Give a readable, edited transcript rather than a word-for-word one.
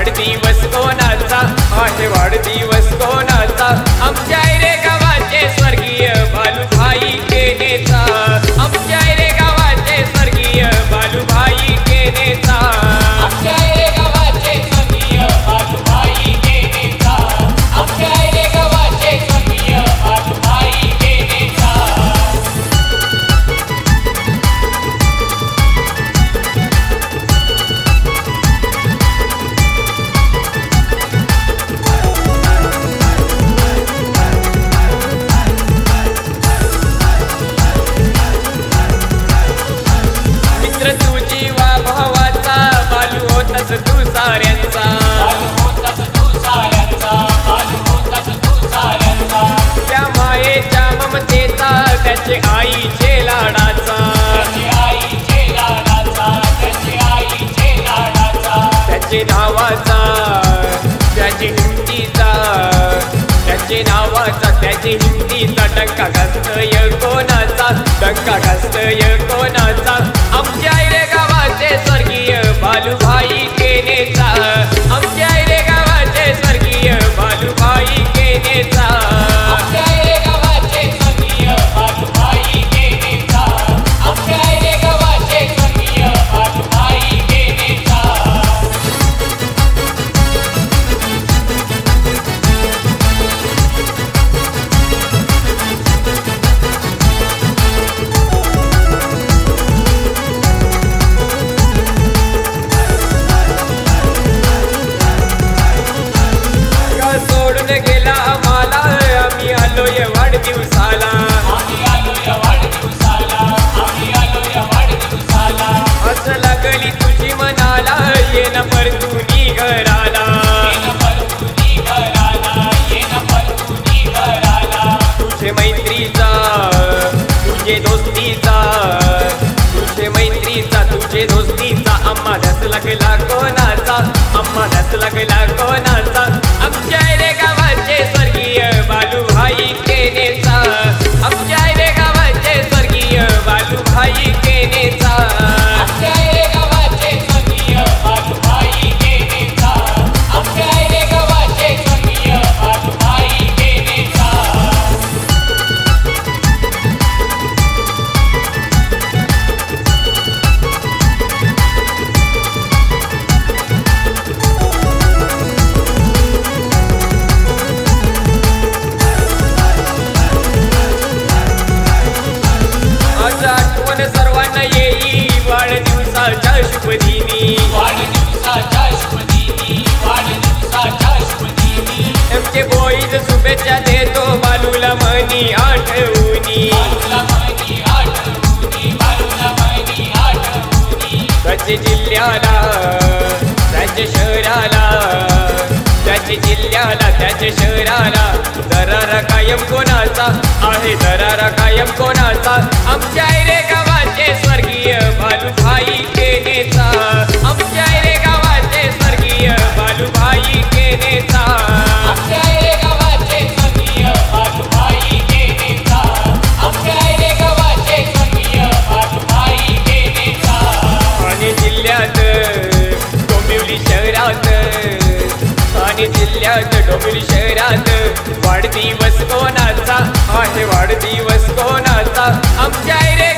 वाढदिवस कोणाचा आहे वाढदिवस कोणाचा आमच्या रे गावाचे स्वर्गीय बालूभाई केनेचा आमच्या रे गावाचे स्वर्गीय बालूभाई केनेचा आमच्या रे गावाचे स्वर्गीय बालूभाई केनेचा आमच्या रे गावाचे स्वर्गीय बालूभाई केनेचा तू साऱ्यांचा त्या मायेच्या ममतेचा त्याचे आईचे लाडाचा त्याचे नावाचा त्याची हिंदीचा त्याचे नावाचा त्याची हिंदीचा डंका घासतय कोणाचा डंका घासतय कोणाचा आमच्या रे गावाचे स्वर्गीय बालूभाई केनेचा आमच्या रे गावाचे स्वर्गीय बालूभाई केनेचा आमच्या रे गावाचे स्वर्गीय बालूभाई केनेचा आमच्या रे गावाचे स्वर्गीय बालूभाई केनेचा गेला आम्हाला आम्ही आलोय वाढदिवसाला असं लागली तुझी मनाला ये न परतुनी घराला तुझे मैत्रीचा तुझे दोस्तीचा तुझे मैत्रीचा तुझे दोस्तीचा आम्हा दस लागला कोणाचा आम्हा दस लागला कोणाचा आमच्या रे गावाचे स्वर्गीय बालूभाई केनेचा आमच्या रे गावाचे स्वर्गीय बालूभाई केनेचा आमच्या रे गावाचे स्वर्गीय बालूभाई केनेचा आमच्या रे गावाचे स्वर्गीय बालूभाई केनेचा सर्वांना येई वाढदिवसाच्या शुभदिनी एमचे बॉईज शुभेच्छा देतो बालूला मनी आठवणी त्याचे जिल्ह्याला त्याचे शहराला त्याचे जिल्ह्याला त्याचे शहराला दरारा कायम कोणाचा आहे दरारा कायम कोणाचा आमच्या रे गावाचे स्वर्गीय बालूभाई केनेचा आमच्या रे गावाचे स्वर्गीय बालूभाई केनेचा आमच्या रे गावाचे स्वर्गीय बालूभाई केनेचा आमच्या रे गावाचे स्वर्गीय बालूभाई केनेचा आणि जिल्ह्यात डोंबिवली शहरात आणि जिल्ह्यात डोंबिवली शहरात वाढदिवस कोणाचा आहे वाढदिवस कोणाचा आमच्या रे